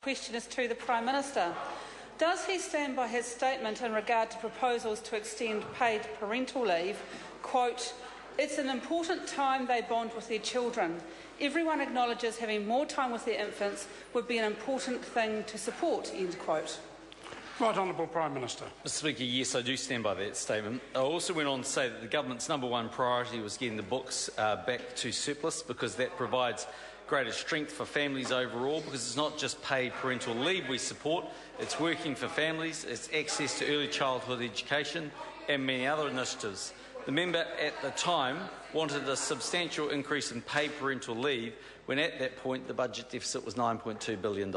Question is to the Prime Minister. Does he stand by his statement in regard to proposals to extend paid parental leave, quote, "It's an important time they bond with their children. Everyone acknowledges having more time with their infants would be an important thing to support," end quote? Right Honourable Prime Minister. Mr Speaker, yes, I do stand by that statement. I also went on to say that the government's #1 priority was getting the books back to surplus, because that provides greater strength for families overall, because it's not just paid parental leave we support, it's working for families, it's access to early childhood education and many other initiatives. The member at the time wanted a substantial increase in paid parental leave when at that point the budget deficit was $9.2 billion.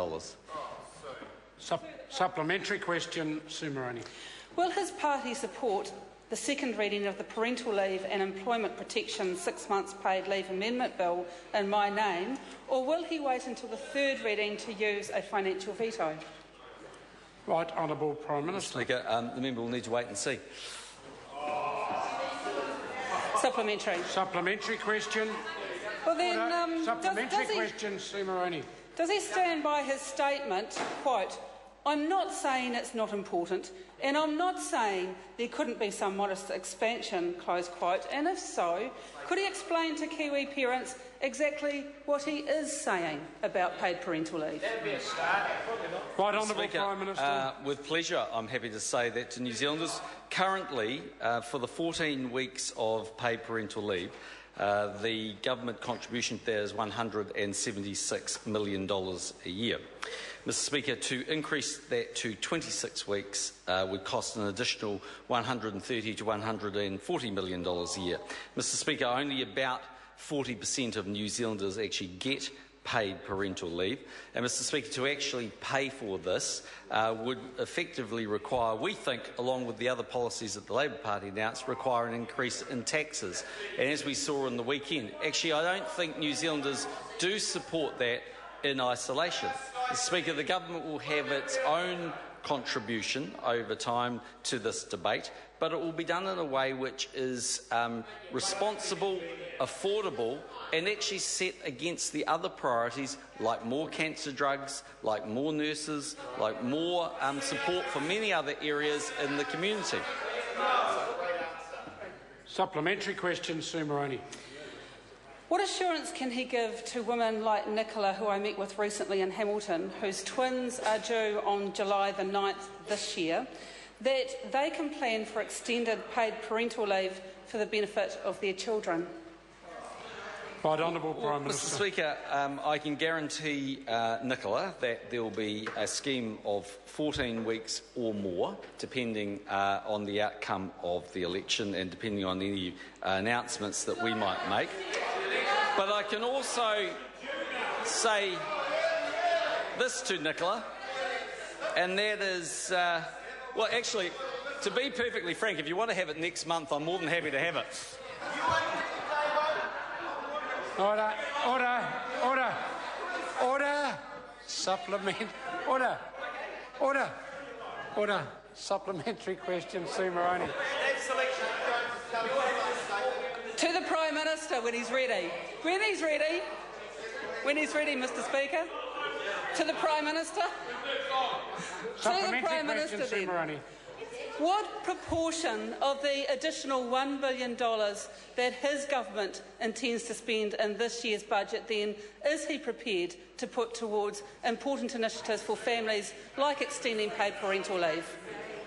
Supplementary question, Sue Moroney. Will his party support the second reading of the Parental Leave and Employment Protection 6 months paid leave amendment bill in my name, or will he wait until the third reading to use a financial veto? Right Honourable Prime Minister. Mr Speaker, the member will need to wait and see. Supplementary. Supplementary question. Well then, supplementary question, Sue Moroney. Does he stand by his statement, quote, "I'm not saying it's not important, and I'm not saying there couldn't be some modest expansion," close quote, and if so, could he explain to Kiwi parents exactly what he is saying about paid parental leave? Right Honourable Prime Minister. With pleasure, I'm happy to say that to New Zealanders. Currently, for the 14 weeks of paid parental leave, the government contribution to that is $176 million a year. Mr Speaker, to increase that to 26 weeks would cost an additional $130 to $140 million a year. Mr Speaker, only about 40% of New Zealanders actually get paid parental leave, and Mr Speaker, to actually pay for this would effectively require, we think, along with the other policies that the Labour Party announced, require an increase in taxes. And as we saw on the weekend, actually I don't think New Zealanders do support that in isolation. Mr Speaker, the government will have its own contribution over time to this debate, but it will be done in a way which is responsible, affordable, and actually set against the other priorities like more cancer drugs, like more nurses, like more support for many other areas in the community. Supplementary question, Sue Moroney. What assurance can he give to women like Nicola, who I met with recently in Hamilton, whose twins are due on July the 9th this year, that they can plan for extended paid parental leave for the benefit of their children? Right Honourable Prime Minister. Mr Speaker, I can guarantee Nicola that there will be a scheme of 14 weeks or more, depending on the outcome of the election and depending on any announcements that we might make. But I can also say this to Nicola, and that is, well, actually, to be perfectly frank, if you want to have it next month, I'm more than happy to have it. Order, order, order, order, order, order, order, supplementary question, Sue Moroney. To the Prime Minister when he's ready. When he's ready. When he's ready, Mr Speaker. To the Prime Minister. To the Prime Minister then. Moroney. What proportion of the additional $1 billion that his government intends to spend in this year's budget then is he prepared to put towards important initiatives for families like extending paid parental leave?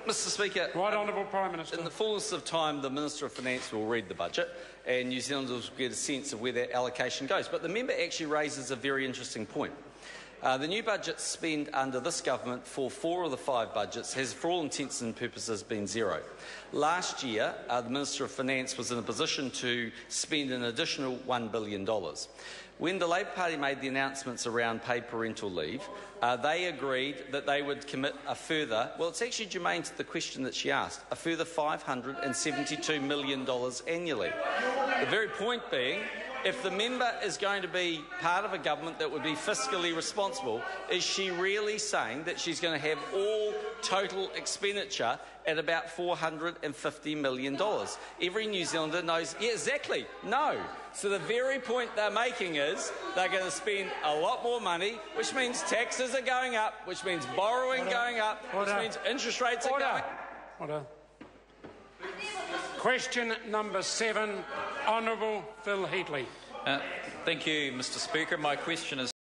Mr Speaker, Right Honourable Prime Minister. In the fullness of time, the Minister of Finance will read the budget and New Zealanders will get a sense of where that allocation goes. But the member actually raises a very interesting point. The new budget spend under this government for 4 of the 5 budgets has, for all intents and purposes, been zero. Last year, the Minister of Finance was in a position to spend an additional $1 billion. When the Labour Party made the announcements around paid parental leave, they agreed that they would commit a further, well, it's actually germane to the question that she asked, a further $572 million annually. The very point being If the member is going to be part of a government that would be fiscally responsible, is she really saying that she's going to have all total expenditure at about $450 million? Every New Zealander knows, yeah, exactly, no. So the very point they're making is they're going to spend a lot more money, which means taxes are going up, which means borrowing going up, which means interest rates are going up. Order. Question number 7, Honourable Phil Heatley. Thank you, Mr. Speaker. My question is